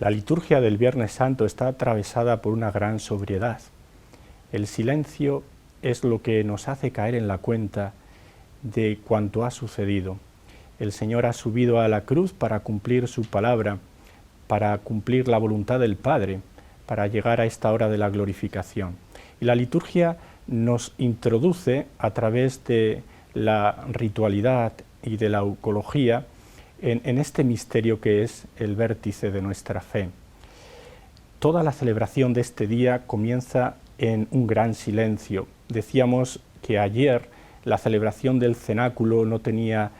La liturgia del Viernes Santo está atravesada por una gran sobriedad. El silencio es lo que nos hace caer en la cuenta de cuanto ha sucedido. El Señor ha subido a la cruz para cumplir su palabra, para cumplir la voluntad del Padre, para llegar a esta hora de la glorificación. Y la liturgia nos introduce a través de la ritualidad y de la eucología en este misterio que es el vértice de nuestra fe. Toda la celebración de este día comienza en un gran silencio. Decíamos que ayer la celebración del cenáculo no tenía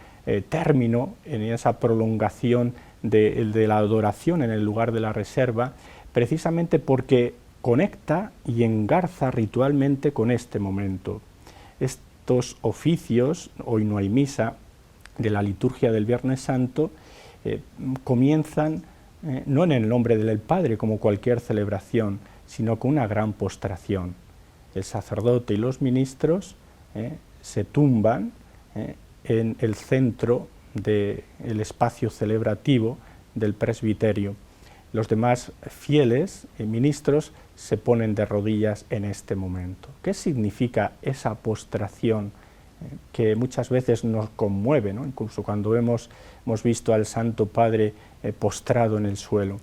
término en esa prolongación de la adoración en el lugar de la reserva, precisamente porque conecta y engarza ritualmente con este momento. Estos oficios, hoy no hay misa, de la liturgia del Viernes Santo, comienzan no en el nombre del Padre como cualquier celebración, sino con una gran postración. El sacerdote y los ministros se tumban en el centro del espacio celebrativo del presbiterio. Los demás fieles y ministros se ponen de rodillas en este momento. ¿Qué significa esa postración que muchas veces nos conmueve, ¿no? Incluso cuando hemos visto al Santo Padre postrado en el suelo?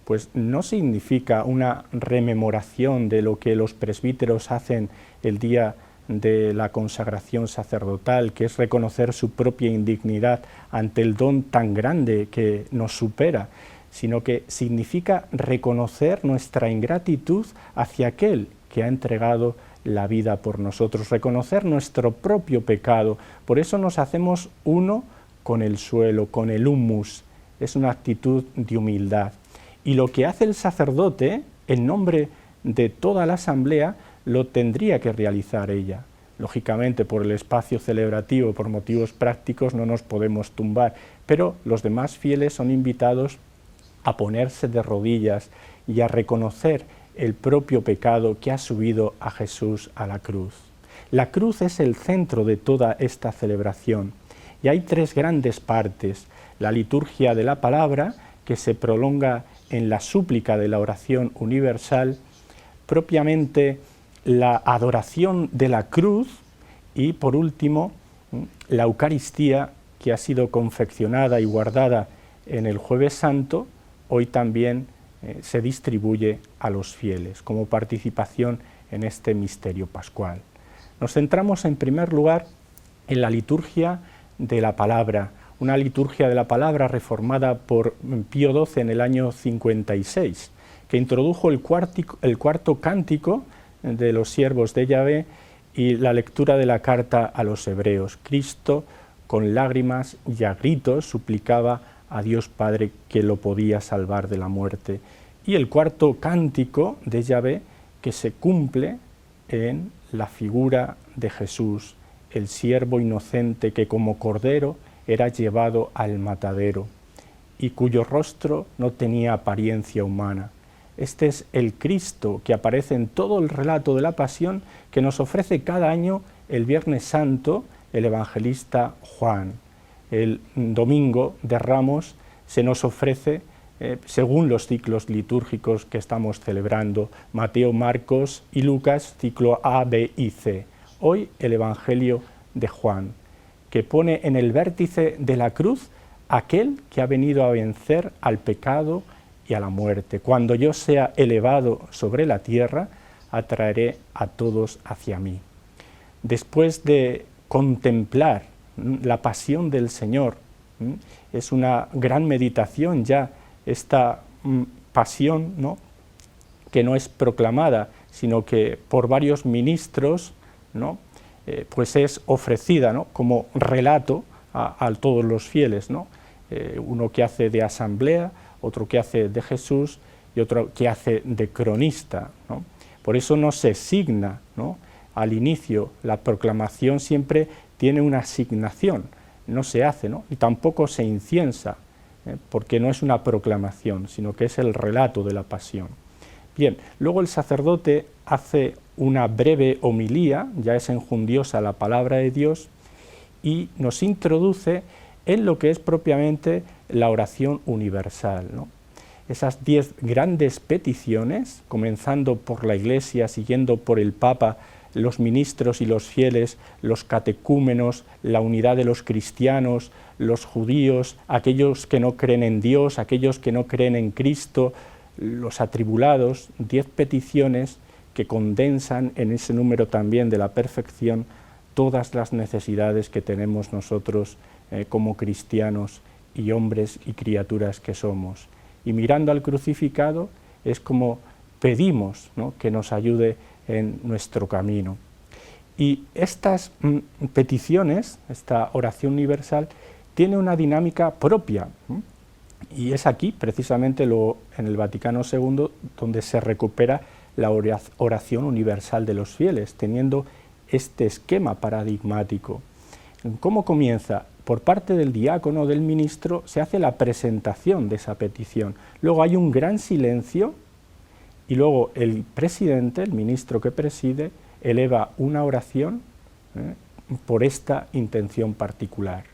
Pues no significa una rememoración de lo que los presbíteros hacen el día de la consagración sacerdotal, que es reconocer su propia indignidad ante el don tan grande que nos supera, sino que significa reconocer nuestra ingratitud hacia aquel que ha entregado la vida por nosotros, reconocer nuestro propio pecado. Por eso nos hacemos uno con el suelo, con el humus. Es una actitud de humildad. Y lo que hace el sacerdote, en nombre de toda la asamblea, lo tendría que realizar ella. Lógicamente, por el espacio celebrativo, por motivos prácticos, no nos podemos tumbar, pero los demás fieles son invitados a ponerse de rodillas y a reconocer el propio pecado que ha subido a Jesús a la cruz. La cruz es el centro de toda esta celebración y hay tres grandes partes: la liturgia de la palabra, que se prolonga en la súplica de la oración universal, propiamente la adoración de la cruz y, por último, la Eucaristía, que ha sido confeccionada y guardada en el Jueves Santo, hoy también se distribuye a los fieles como participación en este misterio pascual. Nos centramos en primer lugar en la liturgia de la palabra, una liturgia de la palabra reformada por Pío XII en el año 56, que introdujo el cuarto cántico de los siervos de Yahvé y la lectura de la carta a los hebreos. Cristo, con lágrimas y a gritos, suplicaba a Dios Padre que lo podía salvar de la muerte. Y el cuarto cántico de Yahvé, que se cumple en la figura de Jesús, el siervo inocente que como cordero era llevado al matadero y cuyo rostro no tenía apariencia humana. Este es el Cristo que aparece en todo el relato de la pasión que nos ofrece cada año el Viernes Santo el evangelista Juan. El domingo de Ramos se nos ofrece, según los ciclos litúrgicos que estamos celebrando, Mateo, Marcos y Lucas, ciclo A, B y C. Hoy el Evangelio de Juan, que pone en el vértice de la cruz aquel que ha venido a vencer al pecado y a la muerte. Cuando yo sea elevado sobre la tierra, atraeré a todos hacia mí. Después de contemplar la pasión del Señor, es una gran meditación ya esta pasión, ¿no?, que no es proclamada, sino que por varios ministros, ¿no?, pues es ofrecida, ¿no?, como relato a todos los fieles, ¿no? Uno que hace de asamblea, otro que hace de Jesús y otro que hace de cronista, ¿no? Por eso no se signa, ¿no?, al inicio. La proclamación siempre tiene una asignación, no se hace, ¿no?, y tampoco se inciensa, porque no es una proclamación, sino que es el relato de la pasión. Bien, luego el sacerdote hace una breve homilía, ya es enjundiosa la palabra de Dios, y nos introduce en lo que es propiamente la oración universal, ¿no? esas 10 grandes peticiones, comenzando por la Iglesia, siguiendo por el Papa, los ministros y los fieles, los catecúmenos, la unidad de los cristianos, los judíos, aquellos que no creen en Dios, aquellos que no creen en Cristo, los atribulados, 10 peticiones que condensan en ese número también de la perfección todas las necesidades que tenemos nosotros como cristianos y hombres y criaturas que somos. Y mirando al crucificado es como pedimos, ¿no?, que nos ayude en nuestro camino. Y estas peticiones, esta oración universal, tiene una dinámica propia, y es aquí precisamente en el Vaticano II donde se recupera la oración universal de los fieles, teniendo este esquema paradigmático. ¿Cómo comienza? Por parte del diácono, del ministro, se hace la presentación de esa petición. Luego hay un gran silencio y luego el presidente, el ministro que preside, eleva una oración por esta intención particular.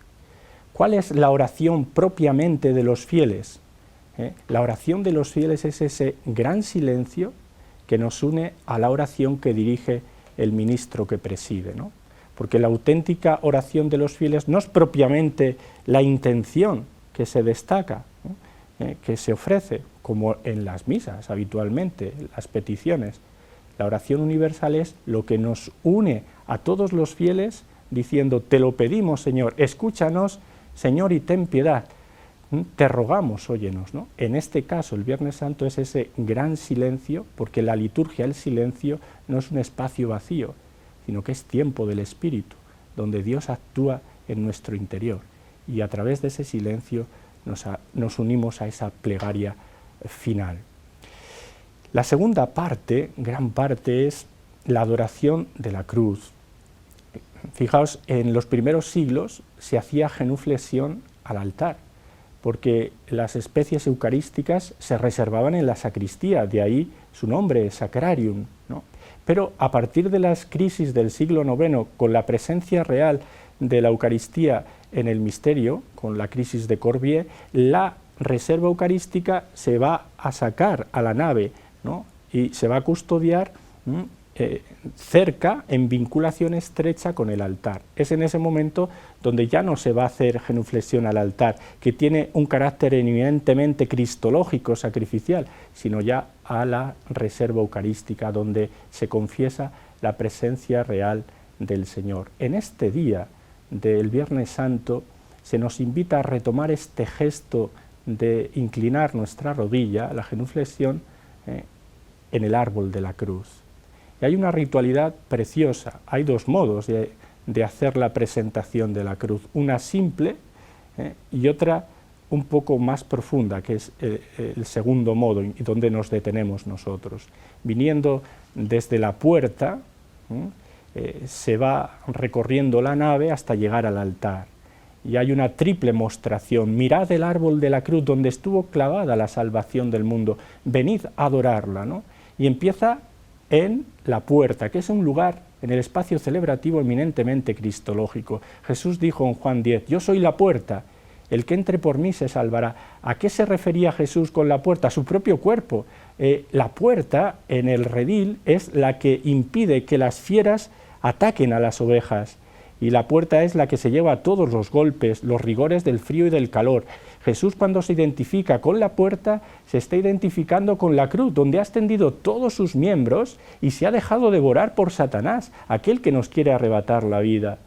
¿Cuál es la oración propiamente de los fieles? La oración de los fieles es ese gran silencio que nos une a la oración que dirige el ministro que preside, ¿no? Porque la auténtica oración de los fieles no es propiamente la intención que se destaca, ¿no?, que se ofrece, como en las misas habitualmente, las peticiones. La oración universal es lo que nos une a todos los fieles diciendo: te lo pedimos, Señor, escúchanos, Señor, y ten piedad. Te rogamos, óyenos, ¿no? En este caso, el Viernes Santo es ese gran silencio, porque la liturgia, el silencio, no es un espacio vacío, sino que es tiempo del Espíritu, donde Dios actúa en nuestro interior. Y a través de ese silencio nos unimos a esa plegaria final. La segunda parte, gran parte, es la adoración de la cruz. Fijaos, en los primeros siglos se hacía genuflexión al altar, porque las especies eucarísticas se reservaban en la sacristía, de ahí su nombre, sacrarium, ¿no? Pero a partir de las crisis del siglo IX, con la presencia real de la Eucaristía en el misterio, con la crisis de Corbier, la reserva eucarística se va a sacar a la nave, ¿no?, y se va a custodiar cerca, en vinculación estrecha con el altar. Es en ese momento donde ya no se va a hacer genuflexión al altar, que tiene un carácter eminentemente cristológico, sacrificial, sino ya a la reserva eucarística, donde se confiesa la presencia real del Señor. En este día del Viernes Santo se nos invita a retomar este gesto de inclinar nuestra rodilla, la genuflexión, en el árbol de la cruz. Y hay una ritualidad preciosa, hay dos modos de hacer la presentación de la cruz, una simple y otra un poco más profunda, que es el segundo modo, y donde nos detenemos nosotros. Viniendo desde la puerta, se va recorriendo la nave hasta llegar al altar. Y hay una triple mostración: mirad el árbol de la cruz donde estuvo clavada la salvación del mundo, venid a adorarla, ¿no? Y empieza en la puerta, que es un lugar en el espacio celebrativo eminentemente cristológico. Jesús dijo en Juan 10, yo soy la puerta, el que entre por mí se salvará. ¿A qué se refería Jesús con la puerta? A su propio cuerpo. La puerta en el redil es la que impide que las fieras ataquen a las ovejas, y la puerta es la que se lleva todos los golpes, los rigores del frío y del calor. Jesús, cuando se identifica con la puerta, se está identificando con la cruz, donde ha extendido todos sus miembros y se ha dejado devorar por Satanás, aquel que nos quiere arrebatar la vida.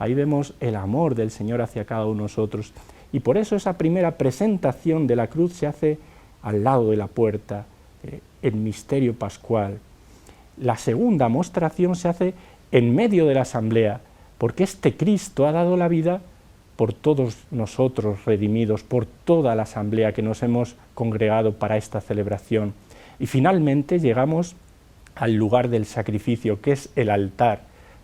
Ahí vemos el amor del Señor hacia cada uno de nosotros. Y por eso esa primera presentación de la cruz se hace al lado de la puerta, en misterio pascual. La segunda mostración se hace en medio de la asamblea, porque este Cristo ha dado la vida por todos nosotros redimidos, por toda la asamblea que nos hemos congregado para esta celebración. Y finalmente llegamos al lugar del sacrificio, que es el altar,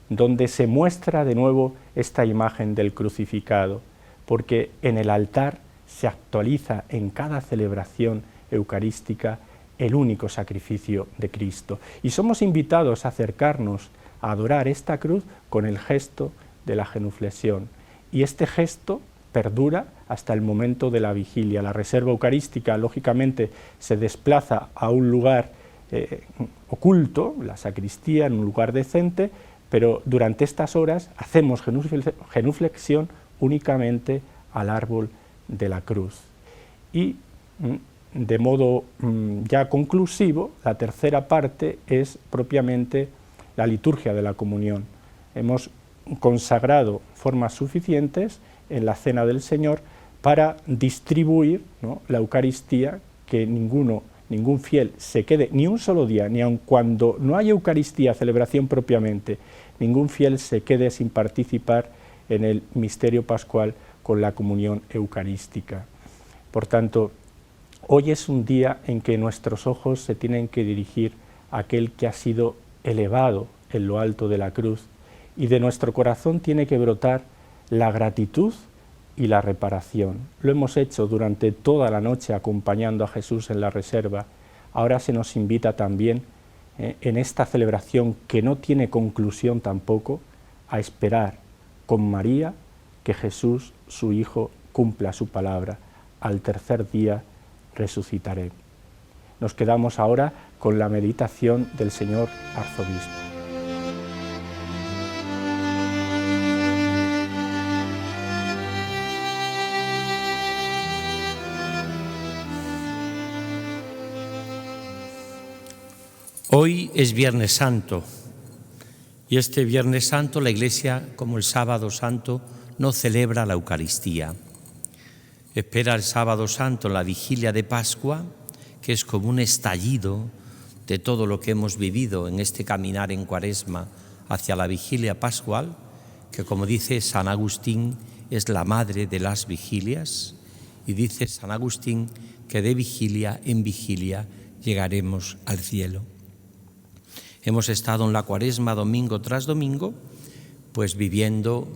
donde se muestra de nuevo esta imagen del crucificado, porque en el altar se actualiza en cada celebración eucarística el único sacrificio de Cristo. Y somos invitados a acercarnos a adorar esta cruz con el gesto de la genuflexión. Y este gesto perdura hasta el momento de la vigilia. La reserva eucarística, lógicamente, se desplaza a un lugar oculto, la sacristía, en un lugar decente, pero durante estas horas hacemos genuflexión únicamente al árbol de la cruz. Y de modo ya conclusivo, la tercera parte es propiamente la liturgia de la comunión. Hemos consagrado formas suficientes en la Cena del Señor para distribuir, ¿no?, la Eucaristía, que ningún fiel se quede ni un solo día, ni aun cuando no haya Eucaristía, celebración propiamente, ningún fiel se quede sin participar en el misterio pascual con la comunión eucarística. Por tanto, hoy es un día en que nuestros ojos se tienen que dirigir a aquel que ha sido elevado en lo alto de la cruz, y de nuestro corazón tiene que brotar la gratitud y la reparación. Lo hemos hecho durante toda la noche acompañando a Jesús en la reserva. Ahora se nos invita también en esta celebración, que no tiene conclusión tampoco, a esperar con María que Jesús, su Hijo, cumpla su palabra: al tercer día resucitaré. Nos quedamos ahora con la meditación del señor arzobispo. Hoy es Viernes Santo, y este Viernes Santo la Iglesia, como el Sábado Santo, no celebra la Eucaristía. Espera el Sábado Santo, la vigilia de Pascua, que es como un estallido de todo lo que hemos vivido en este caminar en Cuaresma hacia la vigilia pascual, que, como dice San Agustín, es la madre de las vigilias, y dice San Agustín que de vigilia en vigilia llegaremos al cielo. Hemos estado en la Cuaresma domingo tras domingo, pues viviendo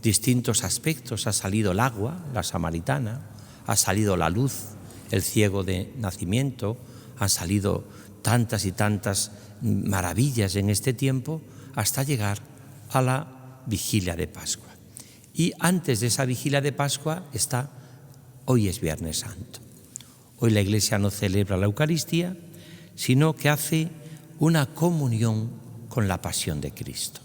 distintos aspectos. Ha salido el agua, la samaritana, ha salido la luz, el ciego de nacimiento, han salido tantas y tantas maravillas en este tiempo, hasta llegar a la vigilia de Pascua. Y antes de esa vigilia de Pascua hoy es Viernes Santo. Hoy la Iglesia no celebra la Eucaristía, sino que hace una comunión con la pasión de Cristo.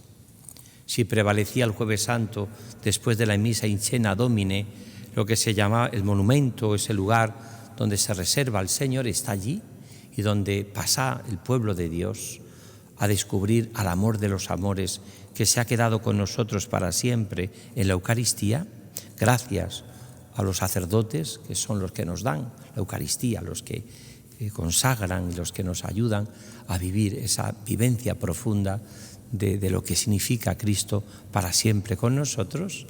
Si prevalecía el Jueves Santo, después de la misa in cena Domine, lo que se llama el monumento, ese lugar donde se reserva al Señor, está allí, y donde pasa el pueblo de Dios a descubrir al amor de los amores, que se ha quedado con nosotros para siempre en la Eucaristía, gracias a los sacerdotes, que son los que nos dan la Eucaristía, los que consagran y los que nos ayudan a vivir esa vivencia profunda de lo que significa Cristo para siempre con nosotros.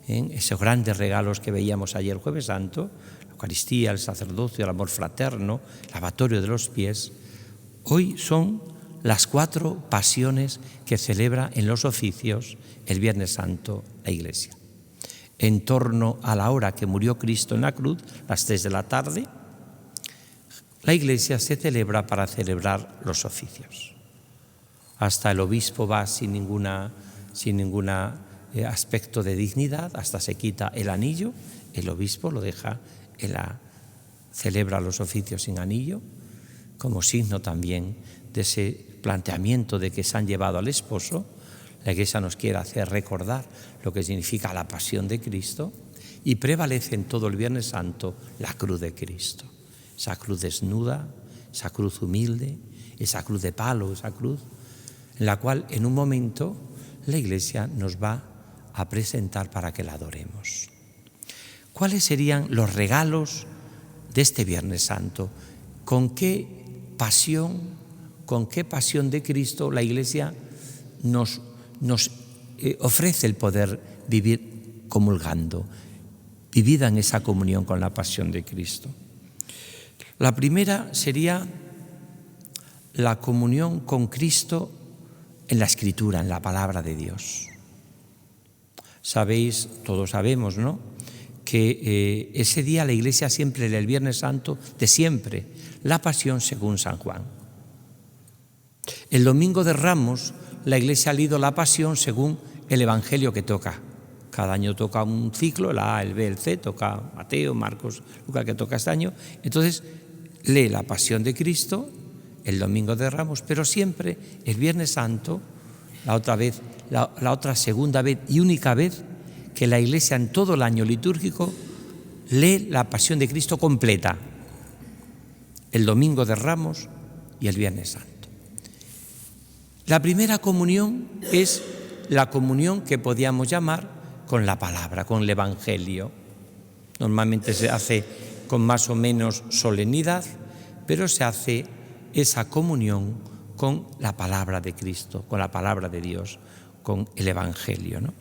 Esos grandes regalos que veíamos ayer Jueves Santo, la Eucaristía, el sacerdocio, el amor fraterno, el lavatorio de los pies, hoy son las 4 pasiones que celebra en los oficios el Viernes Santo la Iglesia. En torno a la hora que murió Cristo en la cruz, las 3 de la tarde, la Iglesia se celebra para celebrar los oficios. Hasta el obispo va sin ningún aspecto de dignidad, hasta se quita el anillo, el obispo lo deja, celebra los oficios sin anillo, como signo también de ese planteamiento de que se han llevado al esposo. La Iglesia nos quiere hacer recordar lo que significa la pasión de Cristo, y prevalece en todo el Viernes Santo la cruz de Cristo. Esa cruz desnuda, esa cruz humilde, esa cruz de palo, esa cruz en la cual en un momento la Iglesia nos va a presentar para que la adoremos. ¿Cuáles serían los regalos de este Viernes Santo? ¿Con qué pasión de Cristo la Iglesia nos ofrece el poder vivir comulgando, vivida en esa comunión con la pasión de Cristo? La primera sería la comunión con Cristo en la Escritura, en la palabra de Dios. Sabéis, todos sabemos, ¿no?, que ese día la Iglesia siempre lee el Viernes Santo de siempre, la Pasión según San Juan. El Domingo de Ramos la Iglesia ha leído la Pasión según el Evangelio que toca, Cada año toca un ciclo, el A, el B, el C, toca Mateo, Marcos, Lucas, que toca este año. Entonces lee la Pasión de Cristo el Domingo de Ramos, pero siempre el Viernes Santo, la otra segunda vez y única vez que la Iglesia en todo el año litúrgico lee la Pasión de Cristo completa, el Domingo de Ramos y el Viernes Santo. La primera comunión es la comunión que podíamos llamar con la palabra, con el Evangelio. Normalmente se hace con más o menos solemnidad, pero se hace esa comunión con la palabra de Cristo, con la palabra de Dios, con el Evangelio, ¿no?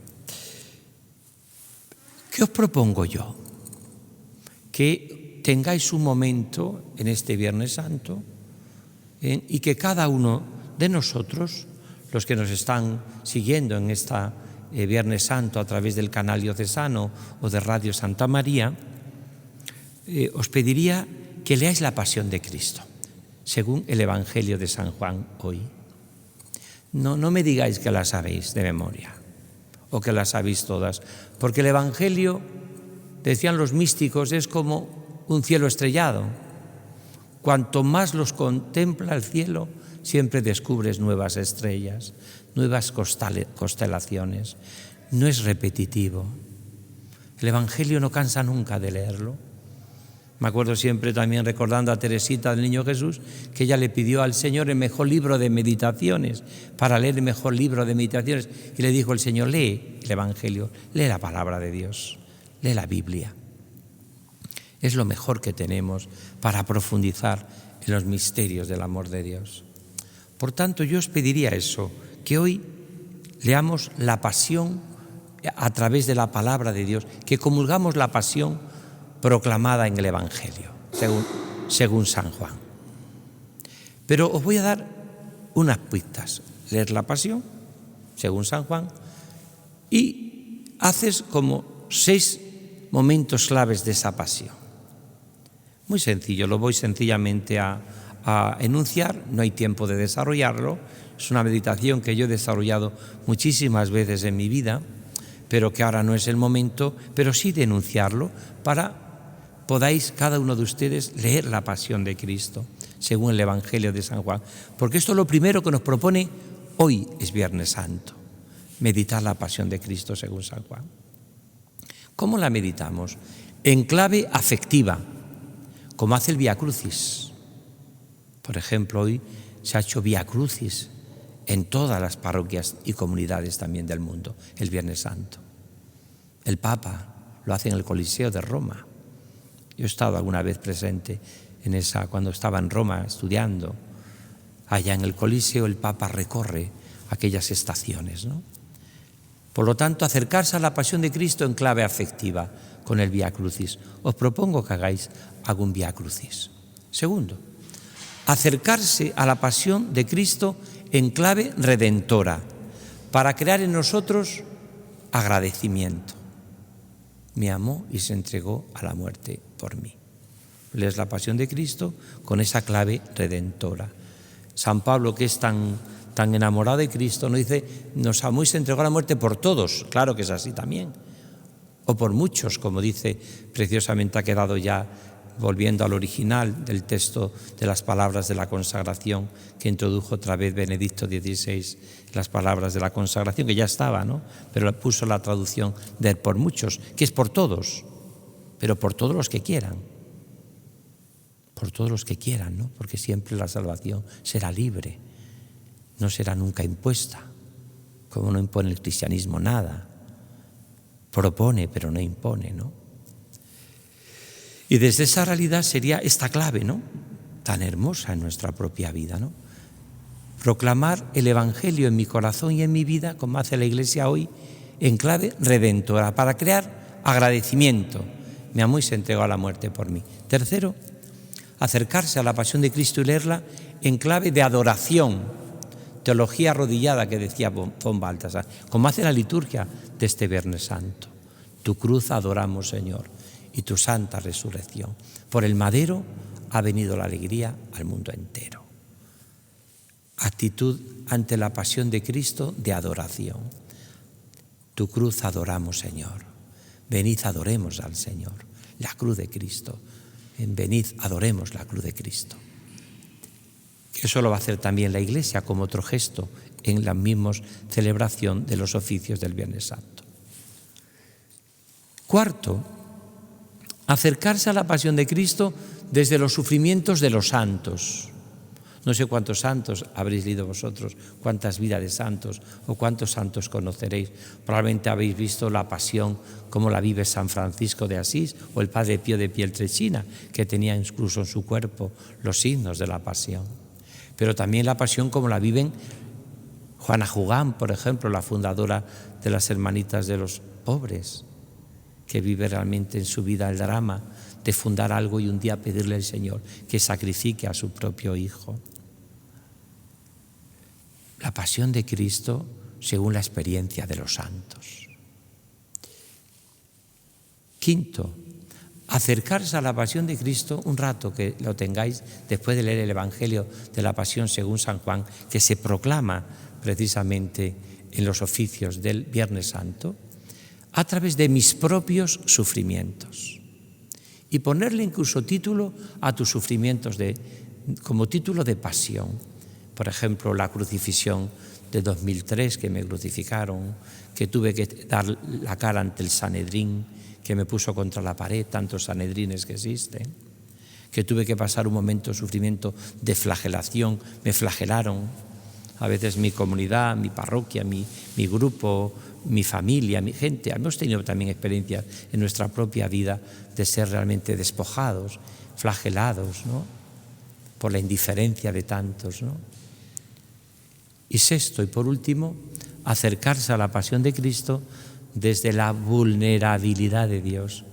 ¿Qué os propongo yo? Que tengáis un momento en este Viernes Santo y que cada uno de nosotros, los que nos están siguiendo en esta Viernes Santo a través del canal diocesano o de Radio Santa María, os pediría que leáis la Pasión de Cristo, según el Evangelio de San Juan hoy. No me digáis que la sabéis de memoria o que la sabéis todas, porque el Evangelio, decían los místicos, es como un cielo estrellado. Cuanto más los contempla el cielo, siempre descubres nuevas estrellas, nuevas constelaciones. No es repetitivo. El Evangelio no cansa nunca de leerlo. Me acuerdo siempre también recordando a Teresita del Niño Jesús, que ella le pidió al Señor el mejor libro de meditaciones, para leer el mejor libro de meditaciones. Y le dijo el Señor, lee el Evangelio, lee la palabra de Dios, lee la Biblia. Es lo mejor que tenemos para profundizar en los misterios del amor de Dios. Por tanto, yo os pediría eso, que hoy leamos la Pasión a través de la palabra de Dios, que comulgamos la Pasión proclamada en el Evangelio, según San Juan. Pero os voy a dar unas pistas. Leer la Pasión, según San Juan, y haces como 6 momentos claves de esa Pasión. Muy sencillo, lo voy sencillamente a enunciar, no hay tiempo de desarrollarlo. Es una meditación que yo he desarrollado muchísimas veces en mi vida, pero que ahora no es el momento, pero sí de enunciarlo para podáis cada uno de ustedes leer la Pasión de Cristo, según el Evangelio de San Juan. Porque esto es lo primero que nos propone hoy, es Viernes Santo, meditar la Pasión de Cristo según San Juan. ¿Cómo la meditamos? En clave afectiva, como hace el Vía Crucis. Por ejemplo, hoy se ha hecho Vía Crucis en todas las parroquias y comunidades también del mundo, el Viernes Santo. El Papa lo hace en el Coliseo de Roma. Yo he estado alguna vez presente en esa, cuando estaba en Roma estudiando. Allá en el Coliseo el Papa recorre aquellas estaciones, ¿no? Por lo tanto, acercarse a la Pasión de Cristo en clave afectiva con el Vía Crucis. Os propongo que hagáis algún Vía Crucis. Segundo, acercarse a la Pasión de Cristo en clave redentora, para crear en nosotros agradecimiento. Me amó y se entregó a la muerte por mí. Lees la Pasión de Cristo con esa clave redentora. San Pablo, que es tan enamorado de Cristo, nos dice, nos amó y se entregó a la muerte por todos. Claro que es así también. O por muchos, como dice preciosamente, ha quedado ya, volviendo al original del texto de las palabras de la consagración que introdujo otra vez Benedicto XVI, las palabras de la consagración, que ya estaba, ¿no? Pero puso la traducción de por muchos, que es por todos, pero por todos los que quieran. Por todos los que quieran, ¿no? Porque siempre la salvación será libre, no será nunca impuesta, como no impone el cristianismo nada. Propone, pero no impone, ¿no? Y desde esa realidad sería esta clave, ¿no?, tan hermosa en nuestra propia vida, ¿no? Proclamar el Evangelio en mi corazón y en mi vida, como hace la Iglesia hoy, en clave redentora, para crear agradecimiento. Me amó y se entregó a la muerte por mí. Tercero, acercarse a la Pasión de Cristo y leerla en clave de adoración, teología arrodillada, que decía von Balthasar, como hace la liturgia de este Viernes Santo. Tu cruz adoramos, Señor, y tu santa resurrección. Por el madero ha venido la alegría al mundo entero. Actitud ante la Pasión de Cristo de adoración. Tu cruz adoramos, Señor. Venid, adoremos al Señor. La cruz de Cristo. Venid, adoremos la cruz de Cristo. Eso lo va a hacer también la Iglesia como otro gesto en la misma celebración de los oficios del Viernes Santo. Cuarto, acercarse a la pasión de Cristo desde los sufrimientos de los santos. No sé cuántos santos habréis leído vosotros, cuántas vidas de santos o cuántos santos conoceréis. Probablemente habéis visto la pasión como la vive San Francisco de Asís o el Padre Pío de Pietrelcina, que tenía incluso en su cuerpo los signos de la pasión. Pero también la pasión como la viven Juana Jugán, por ejemplo, la fundadora de las Hermanitas de los Pobres, que vive realmente en su vida el drama de fundar algo y un día pedirle al Señor que sacrifique a su propio hijo. La pasión de Cristo según la experiencia de los santos. Quinto, acercarse a la pasión de Cristo un rato que lo tengáis después de leer el Evangelio de la Pasión según San Juan, que se proclama precisamente en los oficios del Viernes Santo, a través de mis propios sufrimientos. Y ponerle incluso título a tus sufrimientos como título de pasión. Por ejemplo, la crucifixión de 2003, que me crucificaron, que tuve que dar la cara ante el Sanedrín, que me puso contra la pared, tantos Sanedrines que existen, que tuve que pasar un momento de sufrimiento de flagelación, me flagelaron. A veces mi comunidad, mi parroquia, mi grupo, mi familia, mi gente. Hemos tenido también experiencias en nuestra propia vida de ser realmente despojados, flagelados, ¿no?, por la indiferencia de tantos, ¿no? Y sexto, y por último, acercarse a la pasión de Cristo desde la vulnerabilidad de Dios,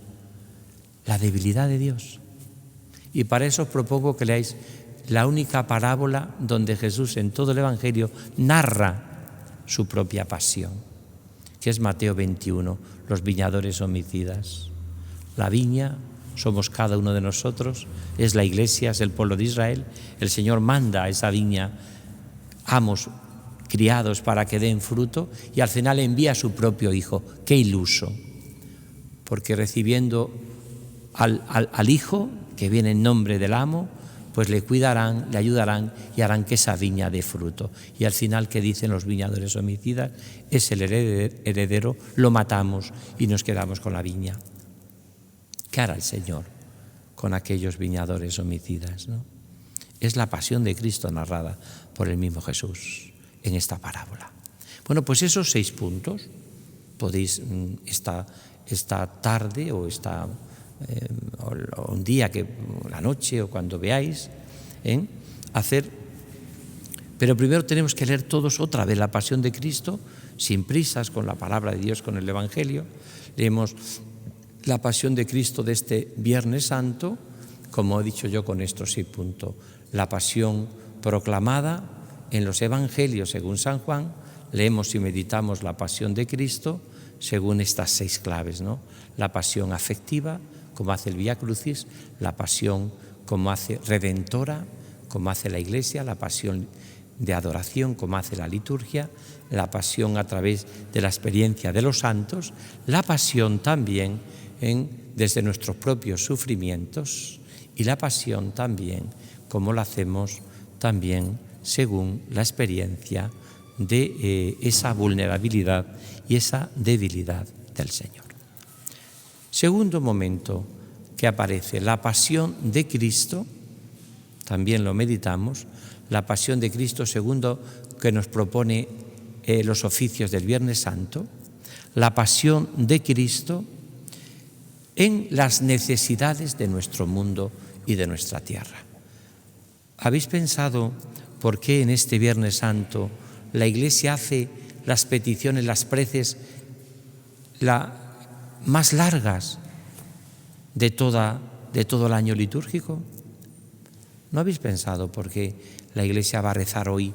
la debilidad de Dios. Y para eso os propongo que leáis la única parábola donde Jesús en todo el Evangelio narra su propia pasión, que es Mateo 21, los viñadores homicidas. La viña somos cada uno de nosotros, es la Iglesia, es el pueblo de Israel. El Señor manda a esa viña amos, criados para que den fruto, y al final envía a su propio Hijo. ¡Qué iluso! Porque recibiendo al Hijo, que viene en nombre del amo, pues le cuidarán, le ayudarán y harán que esa viña dé fruto. Y al final, ¿qué dicen los viñadores homicidas? Es el heredero, lo matamos y nos quedamos con la viña. ¿Qué hará el Señor con aquellos viñadores homicidas, ¿no? Es la pasión de Cristo narrada por el mismo Jesús en esta parábola. Bueno, pues esos 6 puntos podéis esta tarde o un día, la noche o cuando veáis, hacer. Pero primero tenemos que leer todos otra vez la pasión de Cristo, sin prisas, con la palabra de Dios, con el Evangelio. Leemos la pasión de Cristo de este Viernes Santo, como he dicho yo, con estos 6 puntos. La pasión proclamada en los Evangelios según San Juan, leemos y meditamos la pasión de Cristo según estas 6 claves, ¿no? La pasión afectiva, como hace el Vía Crucis, la pasión como hace redentora, como hace la Iglesia, la pasión de adoración, como hace la liturgia, la pasión a través de la experiencia de los santos, la pasión también desde nuestros propios sufrimientos, y la pasión también como la hacemos también según la experiencia de esa vulnerabilidad y esa debilidad del Señor. Segundo momento que aparece, la pasión de Cristo, también lo meditamos, la pasión de Cristo segundo que nos propone los oficios del Viernes Santo, la pasión de Cristo en las necesidades de nuestro mundo y de nuestra tierra. ¿Habéis pensado por qué en este Viernes Santo la Iglesia hace las peticiones, las preces más largas de todo el año litúrgico? ¿No habéis pensado por qué la Iglesia va a rezar hoy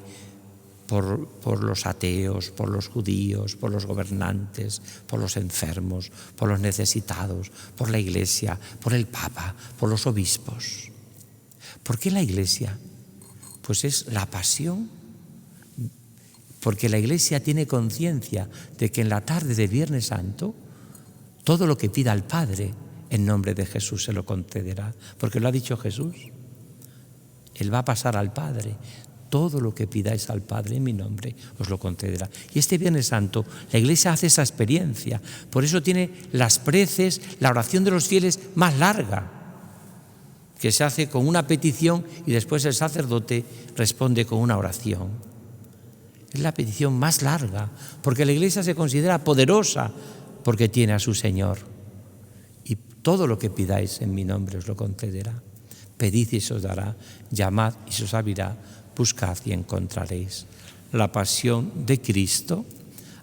por los ateos, por los judíos, por los gobernantes, por los enfermos, por los necesitados, por la Iglesia, por el Papa, por los obispos? ¿Por qué la Iglesia? Pues es la pasión porque la Iglesia tiene conciencia de que en la tarde del Viernes Santo todo lo que pida al Padre en nombre de Jesús se lo concederá, porque lo ha dicho Jesús. Él va a pasar al Padre. Todo lo que pidáis al Padre en mi nombre os lo concederá. Y este Viernes Santo la Iglesia hace esa experiencia. Por eso tiene las preces, la oración de los fieles más larga, que se hace con una petición y después el sacerdote responde con una oración. Es la petición más larga, porque la Iglesia se considera poderosa porque tiene a su Señor. Y todo lo que pidáis en mi nombre os lo concederá. Pedid y se os dará, llamad y se os abrirá, buscad y encontraréis. La pasión de Cristo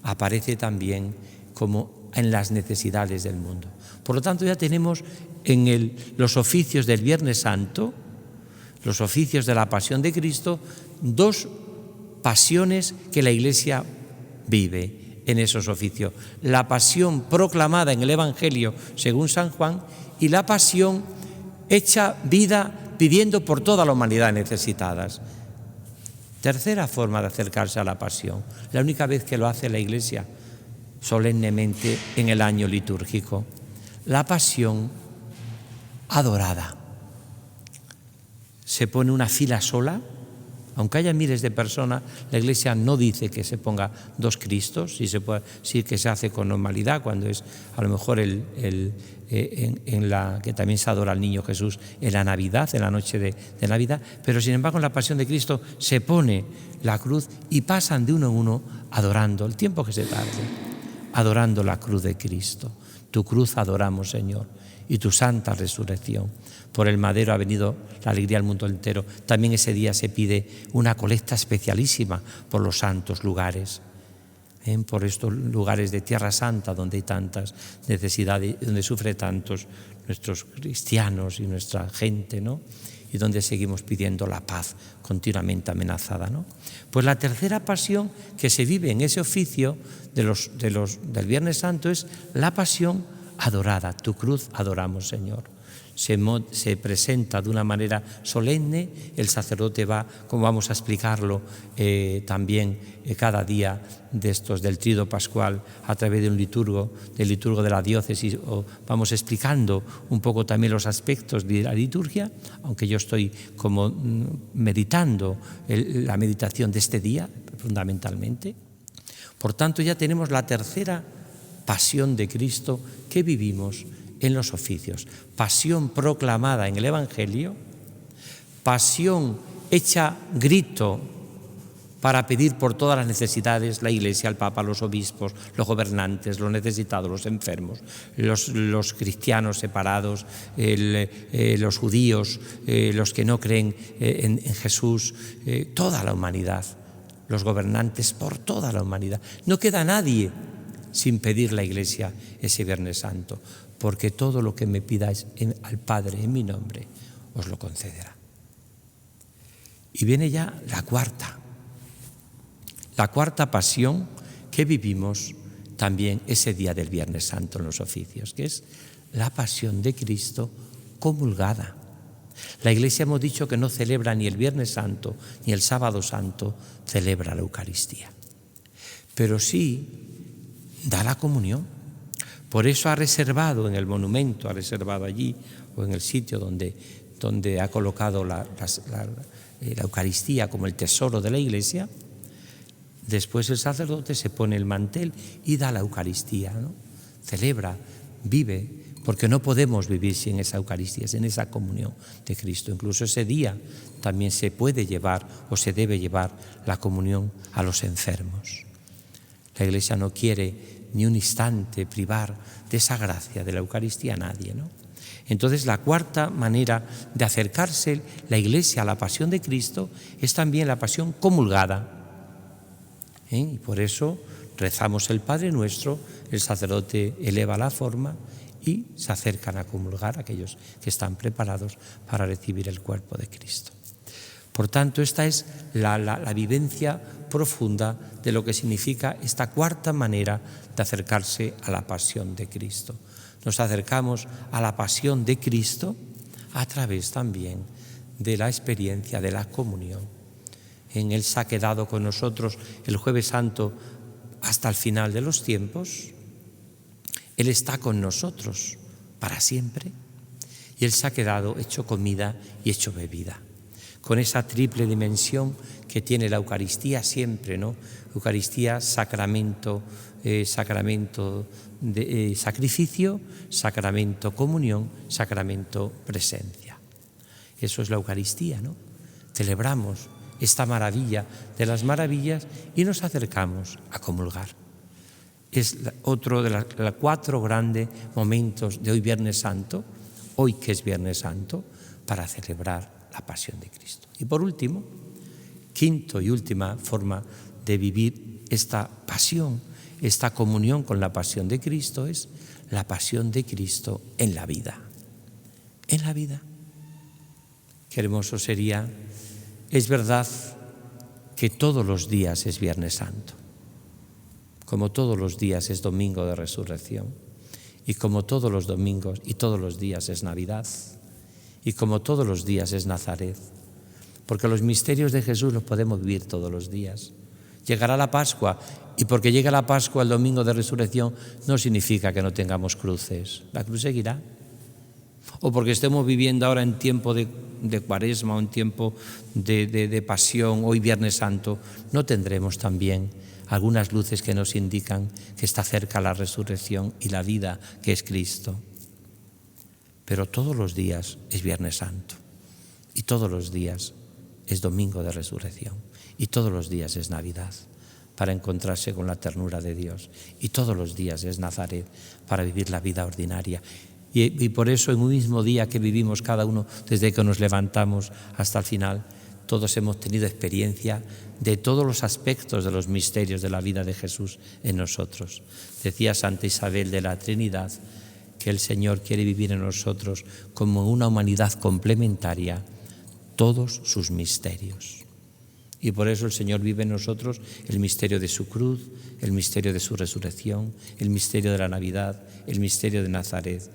aparece también como en las necesidades del mundo. Por lo tanto, ya tenemos en los oficios del Viernes Santo, los oficios de la pasión de Cristo, dos pasiones que la Iglesia vive en esos oficios. La pasión proclamada en el Evangelio según San Juan y la pasión hecha vida pidiendo por toda la humanidad necesitadas. Tercera forma de acercarse a la pasión, la única vez que lo hace la Iglesia solemnemente en el año litúrgico, la pasión adorada. Se pone una fila sola, aunque haya miles de personas, la Iglesia no dice que se ponga dos Cristos, sí que se hace con normalidad cuando es a lo mejor que también se adora al niño Jesús en la Navidad, en la noche de Navidad, pero sin embargo en la pasión de Cristo se pone la cruz y pasan de uno en uno adorando, el tiempo que se tarde, adorando la cruz de Cristo. Tu cruz adoramos, Señor, y tu santa resurrección. Por el madero ha venido la alegría al mundo entero. También ese día se pide una colecta especialísima por los santos lugares, por estos lugares de Tierra Santa donde hay tantas necesidades, donde sufren tantos nuestros cristianos y nuestra gente, ¿no? Y donde seguimos pidiendo la paz continuamente amenazada, ¿no? Pues la tercera pasión que se vive en ese oficio del Viernes Santo es la pasión adorada. Tu cruz adoramos, Señor. Se presenta de una manera solemne, el sacerdote va, como vamos a explicarlo también cada día de estos del Tríodo Pascual, a través de un liturgo, del liturgo de la diócesis, o vamos explicando un poco también los aspectos de la liturgia, aunque yo estoy como meditando la meditación de este día, fundamentalmente. Por tanto, ya tenemos la tercera pasión de Cristo que vivimos en los oficios. Pasión proclamada en el Evangelio, pasión hecha grito para pedir por todas las necesidades, la Iglesia, el Papa, los obispos, los gobernantes, los necesitados, los enfermos, los cristianos separados, los judíos, los que no creen en Jesús, toda la humanidad, los gobernantes por toda la humanidad. No queda nadie sin pedir la Iglesia ese Viernes Santo, porque todo lo que me pidáis al Padre en mi nombre os lo concederá. Y viene ya la cuarta pasión que vivimos también ese día del Viernes Santo en los oficios, que es la pasión de Cristo comulgada. La Iglesia, hemos dicho, que no celebra ni el Viernes Santo ni el Sábado Santo, celebra la Eucaristía. Pero sí da la comunión. Por eso ha reservado en el monumento, ha reservado allí o en el sitio donde ha colocado la Eucaristía como el tesoro de la Iglesia. Después el sacerdote se pone el mantel y da la Eucaristía, ¿no? Celebra, vive, porque no podemos vivir sin esa Eucaristía, sin esa comunión de Cristo. Incluso ese día también se puede llevar o se debe llevar la comunión a los enfermos. La Iglesia no quiere ni un instante privar de esa gracia de la Eucaristía a nadie, ¿no? Entonces, la cuarta manera de acercarse la Iglesia a la pasión de Cristo es también la pasión comulgada. Y por eso rezamos el Padre Nuestro, el sacerdote eleva la forma y se acercan a comulgar aquellos que están preparados para recibir el cuerpo de Cristo. Por tanto, esta es la vivencia profunda de lo que significa esta cuarta manera de acercarse a la pasión de Cristo. Nos acercamos a la pasión de Cristo a través también de la experiencia de la comunión. en Él se ha quedado con nosotros el Jueves Santo hasta el final de los tiempos. Él está con nosotros para siempre y Él se ha quedado hecho comida y hecho bebida, con esa triple dimensión que tiene la Eucaristía siempre, ¿no? Eucaristía, sacramento, sacrificio, sacramento, comunión, sacramento, presencia. Eso es la Eucaristía, ¿no? Celebramos esta maravilla de las maravillas y nos acercamos a comulgar. Es otro de los 4 grandes momentos de hoy Viernes Santo, hoy que es Viernes Santo, para celebrar la pasión de Cristo. Y por último, quinto y última forma de vivir esta pasión, esta comunión con la pasión de Cristo, es la pasión de Cristo en la vida. En la vida. Qué hermoso sería. Es verdad que todos los días es Viernes Santo, como todos los días es Domingo de Resurrección, y como todos los domingos y todos los días es Navidad, y como todos los días es Nazaret, porque los misterios de Jesús los podemos vivir todos los días. Llegará la Pascua, y porque llega la Pascua, el Domingo de Resurrección, no significa que no tengamos cruces. La cruz seguirá. O porque estemos viviendo ahora en tiempo de Cuaresma o en tiempo de pasión, hoy Viernes Santo, no tendremos también algunas luces que nos indican que está cerca la resurrección y la vida, que es Cristo. Pero todos los días es Viernes Santo, y todos los días es Domingo de Resurrección, y todos los días es Navidad, para encontrarse con la ternura de Dios, y todos los días es Nazaret, para vivir la vida ordinaria. Y por eso en un mismo día que vivimos cada uno, desde que nos levantamos hasta el final, todos hemos tenido experiencia de todos los aspectos de los misterios de la vida de Jesús en nosotros. Decía Santa Isabel de la Trinidad que el Señor quiere vivir en nosotros como una humanidad complementaria todos sus misterios. Y por eso el Señor vive en nosotros el misterio de su cruz, el misterio de su resurrección, el misterio de la Navidad, el misterio de Nazaret,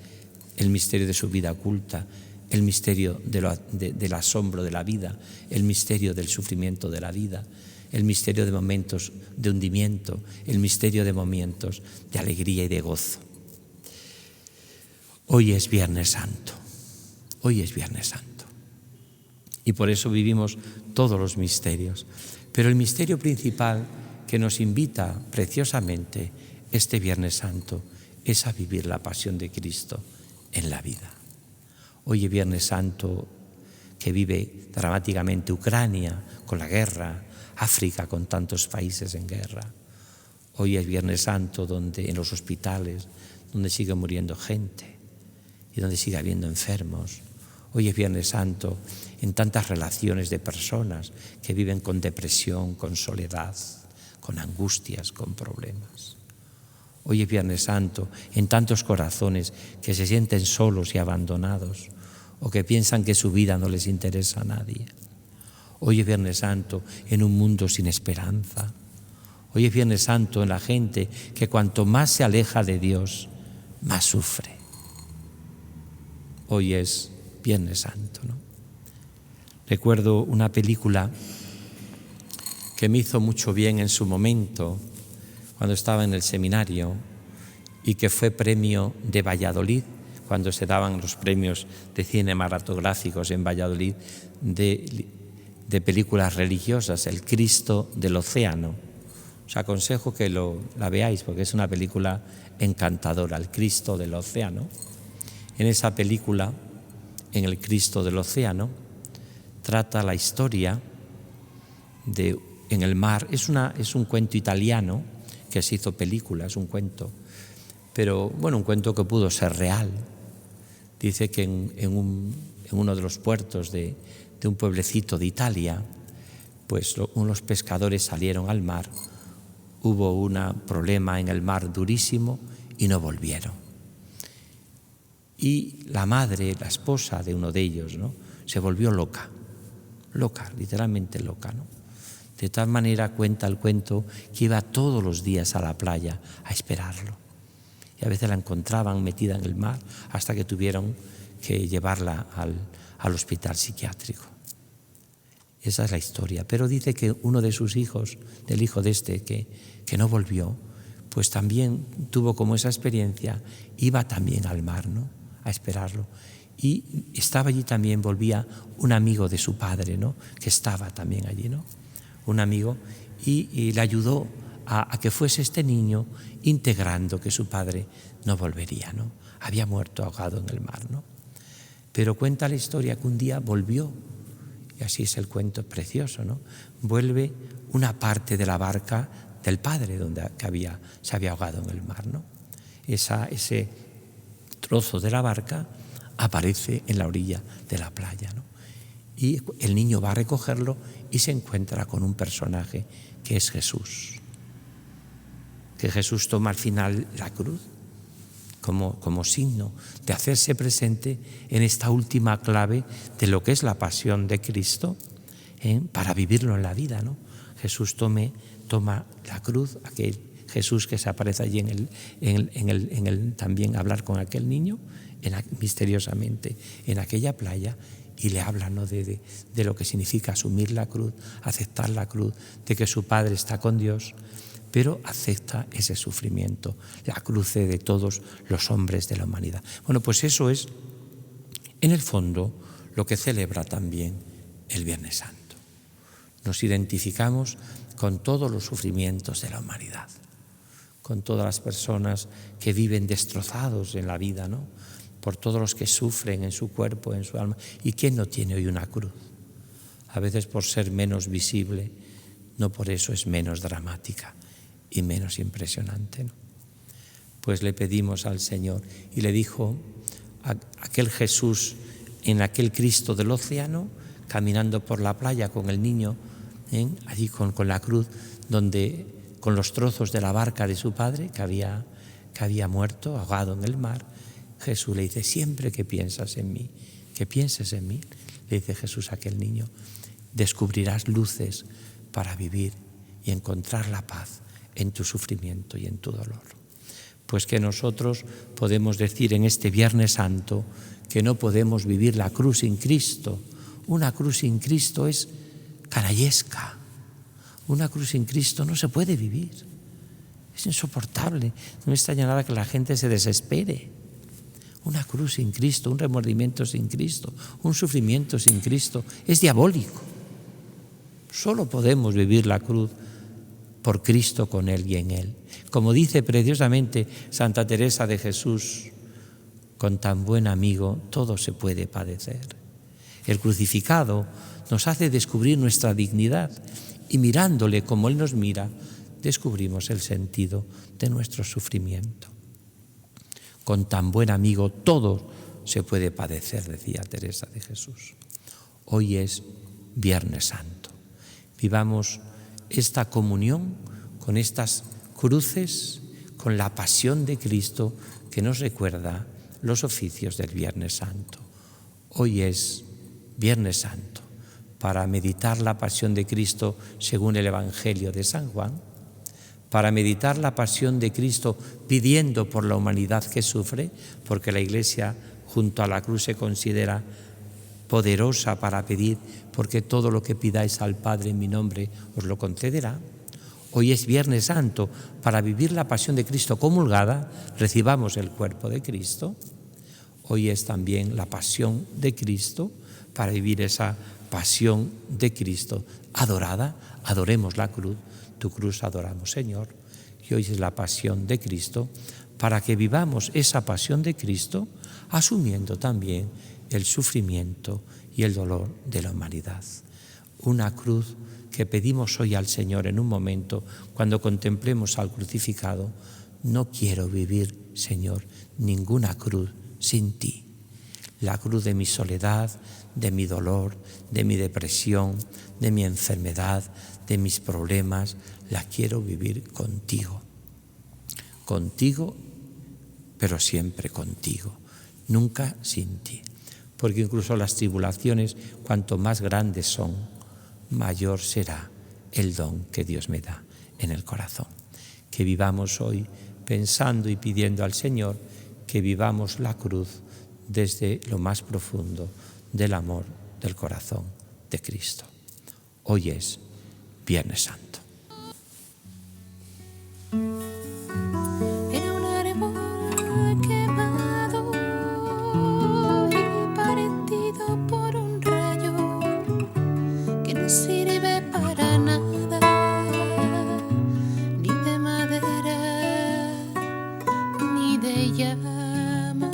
el misterio de su vida oculta, el misterio del asombro de la vida, el misterio del sufrimiento de la vida, el misterio de momentos de hundimiento, el misterio de momentos de alegría y de gozo. Hoy es Viernes Santo, hoy es Viernes Santo. Y por eso vivimos todos los misterios. Pero el misterio principal que nos invita preciosamente este Viernes Santo es a vivir la pasión de Cristo en la vida. Hoy es Viernes Santo que vive dramáticamente Ucrania con la guerra, África con tantos países en guerra. Hoy es Viernes Santo donde en los hospitales, donde sigue muriendo gente y donde sigue habiendo enfermos. Hoy es Viernes Santo en tantas relaciones de personas que viven con depresión, con soledad, con angustias, con problemas. Hoy es Viernes Santo en tantos corazones que se sienten solos y abandonados o que piensan que su vida no les interesa a nadie. Hoy es Viernes Santo en un mundo sin esperanza. Hoy es Viernes Santo en la gente que cuanto más se aleja de Dios, más sufre. Hoy es Viernes Santo, ¿no? Recuerdo una película que me hizo mucho bien en su momento, cuando estaba en el seminario, y que fue premio de Valladolid, cuando se daban los premios de cinematográficos en Valladolid de películas religiosas, El Cristo del Océano. Os aconsejo que la veáis porque es una película encantadora, El Cristo del Océano. En esa película, en El Cristo del Océano, trata la historia en el mar. Es un cuento italiano que se hizo película, es un cuento, pero bueno, un cuento que pudo ser real. Dice que en uno de los puertos de un pueblecito de Italia, pues unos pescadores salieron al mar, hubo un problema en el mar durísimo y no volvieron. Y la madre, la esposa de uno de ellos, ¿no?, se volvió loca, literalmente loca, ¿no? De tal manera cuenta el cuento que iba todos los días a la playa a esperarlo. Y a veces la encontraban metida en el mar hasta que tuvieron que llevarla al hospital psiquiátrico. Esa es la historia. Pero dice que uno de sus hijos, del hijo de este, que no volvió, pues también tuvo como esa experiencia, iba también al mar, ¿no?, a esperarlo. Y estaba allí también, volvía un amigo de su padre, ¿no?, que estaba también allí, ¿no?, un amigo, y le ayudó a que fuese este niño integrando que su padre no volvería, ¿no? Había muerto ahogado en el mar, ¿no? Pero cuenta la historia que un día volvió, y así es el cuento precioso, ¿no? Vuelve una parte de la barca del padre se había ahogado en el mar, ¿no? Ese trozo de la barca aparece en la orilla de la playa, ¿no? Y el niño va a recogerlo y se encuentra con un personaje que es Jesús. Que Jesús toma al final la cruz como signo de hacerse presente en esta última clave de lo que es la pasión de Cristo, para vivirlo en la vida, ¿no? Jesús toma la cruz, aquel Jesús que se aparece allí también hablar con aquel niño, misteriosamente en aquella playa, y le habla, ¿no?, de lo que significa asumir la cruz, aceptar la cruz, de que su Padre está con Dios, pero acepta ese sufrimiento, la cruz de todos los hombres de la humanidad. Bueno, pues eso es, en el fondo, lo que celebra también el Viernes Santo. Nos identificamos con todos los sufrimientos de la humanidad, con todas las personas que viven destrozados en la vida, ¿no?, por todos los que sufren en su cuerpo, en su alma. ¿Y quién no tiene hoy una cruz? A veces por ser menos visible, no por eso es menos dramática y menos impresionante, ¿no? Pues le pedimos al Señor, y le dijo aquel Jesús en aquel Cristo del océano, caminando por la playa con el niño, allí con la cruz, con los trozos de la barca de su padre que había muerto, ahogado en el mar. Jesús le dice: siempre que pienses en mí, le dice Jesús a aquel niño, descubrirás luces para vivir y encontrar la paz en tu sufrimiento y en tu dolor. Pues que nosotros podemos decir en este Viernes Santo que no podemos vivir la cruz sin Cristo. Una cruz sin Cristo es canallesca. Una cruz sin Cristo no se puede vivir. Es insoportable. No me extraña nada que la gente se desespere. Una cruz sin Cristo, un remordimiento sin Cristo, un sufrimiento sin Cristo es diabólico. Solo podemos vivir la cruz por Cristo, con Él y en Él. Como dice preciosamente Santa Teresa de Jesús, con tan buen amigo todo se puede padecer. El crucificado nos hace descubrir nuestra dignidad, y mirándole como Él nos mira, descubrimos el sentido de nuestro sufrimiento. Con tan buen amigo todo se puede padecer, decía Teresa de Jesús. Hoy es Viernes Santo. Vivamos esta comunión con estas cruces, con la pasión de Cristo que nos recuerda los oficios del Viernes Santo. Hoy es Viernes Santo para meditar la pasión de Cristo según el Evangelio de San Juan, para meditar la pasión de Cristo pidiendo por la humanidad que sufre, porque la Iglesia junto a la cruz se considera poderosa para pedir, porque todo lo que pidáis al Padre en mi nombre os lo concederá. Hoy es Viernes Santo para vivir la pasión de Cristo comulgada, recibamos el cuerpo de Cristo. Hoy es también la pasión de Cristo para vivir esa pasión de Cristo adorada. Adoremos la cruz. Tu cruz adoramos, Señor. Y hoy es la pasión de Cristo para que vivamos esa pasión de Cristo asumiendo también el sufrimiento y el dolor de la humanidad. Una cruz que pedimos hoy al Señor en un momento cuando contemplemos al crucificado. No quiero vivir, Señor, ninguna cruz sin ti. La cruz de mi soledad, de mi dolor, de mi depresión, de mi enfermedad, de mis problemas, la quiero vivir contigo. Contigo, pero siempre contigo, nunca sin ti. Porque incluso las tribulaciones, cuanto más grandes son, mayor será el don que Dios me da en el corazón. Que vivamos hoy pensando y pidiendo al Señor que vivamos la cruz desde lo más profundo del amor del corazón de Cristo. Hoy es Viernes Santo. Era un árbol quemado y partido por un rayo que no sirve para nada, ni de madera, ni de llama.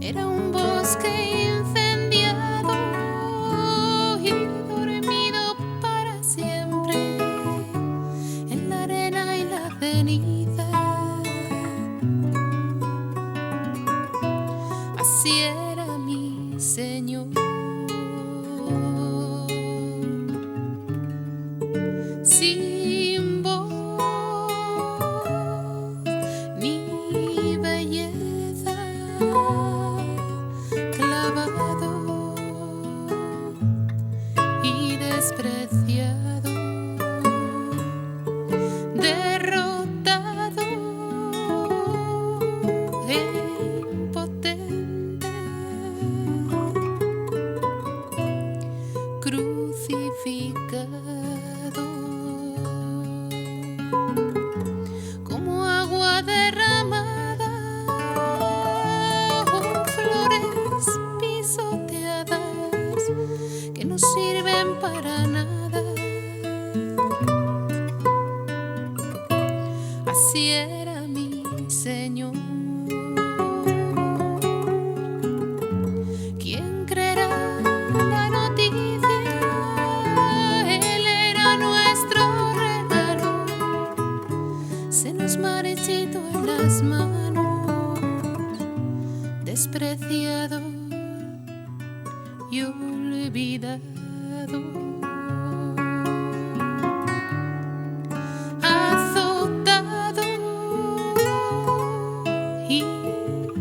Era un bosque incendiado y dormido para siempre en la arena y la ceniza. Así era mi Señor, sin voz ni belleza, clavado y despreciado, derrotado e impotente, crucificado, como agua derramada o flores pisoteadas que no sirven para nada. Así era mi Señor. ¿Quién creerá la noticia? Él era nuestro regalo. Se nos marchitó en las manos, despreciado y olvidado. Azotado,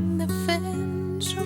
indefenso,